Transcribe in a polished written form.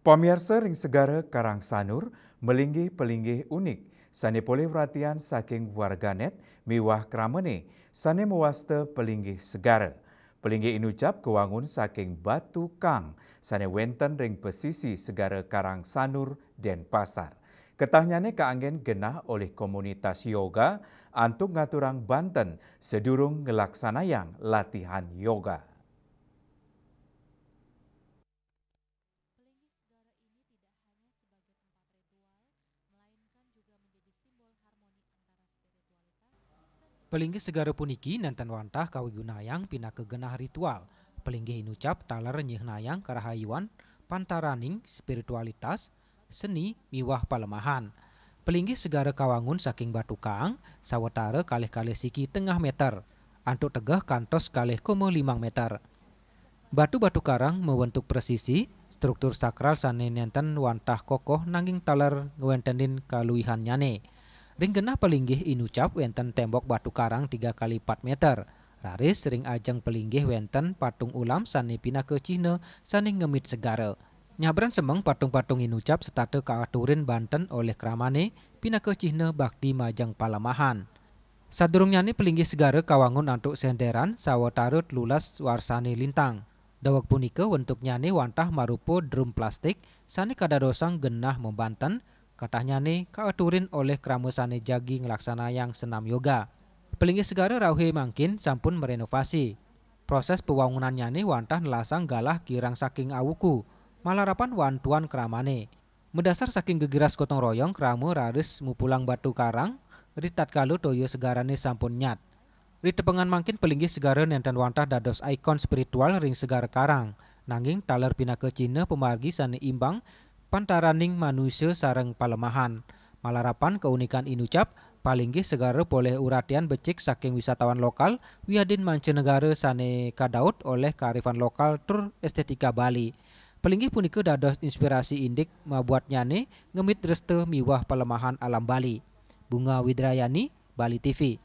Pamirsa ring segara Karang Sanur melinggih-pelinggih unik. Sane boleh perhatian saking warganet miwah kramene. Sane mewasta pelinggih segara. Pelinggih inucap kewangun saking Batu Kang. Sane wenten ring pesisi segara Karang Sanur Denpasar. Ketahnyane kaanggen genah oleh komunitas yoga antuk ngaturang Banten sedurung ngelaksanayang latihan yoga. Pelinggih segara puniki nanten wantah kawigunayang pina kegenah ritual. Pelinggih inucap taler nyih nayang karahayuan, pantaraning spiritualitas, seni miwah palemahan. Pelinggih segara kawangun saking Batu Kang, sawetara kalih-kalih siki tengah meter. Antuk tegah kantos kalih 5 meter. Batu-batu karang membentuk presisi, struktur sakral sane nenten wantah kokoh nanging taler ngewentenin kaluihan nyane. Ring genah pelinggih inucap wenten tembok batu karang 3 kali 4 meter. Raris ring ajeng pelinggih wenten patung ulam sane pina ke Cina sane ngemit segara. Nyabran semeng patung-patung inucap setate kaaturin Banten oleh kramane pina ke Cina bakti majang palemahan. Sadurungyane pelinggih segara kawangun antuk senderan sawetara lulas warsane lintang. Daweg punika wentuknyane wantah marupa drum plastik sane kadadosang genah membanten katahnyane kaaturin oleh krama sane jagi ngelaksanayang senam yoga. Pelinggih segara rauhe mangkin sampun merenovasi. Proses pewangunannyane wantah nelasang galah kirang saking awuku, malarapan wantuan kramane. Medasar saking gegiras gotong royong krama raris mupulang Batu Karang, ritat kalu toyo segarane sampun nyat. Ritepengan mangkin pelinggih segara nenten wantah dados ikon spiritual ring segara Karang. Nanging taler pina ke Cina pemargi sane imbang pantaraning manusia sareng palemahan. Malarapan keunikan inucap palinggih segara boleh uratian becik saking wisatawan lokal wiadin mancanegara sane kadaut oleh kearifan lokal tur estetika Bali. Pelinggih punika dados inspirasi indik mabuat nyane ngemit reste miwah palemahan alam Bali. Bunga Widrayani, Bali TV.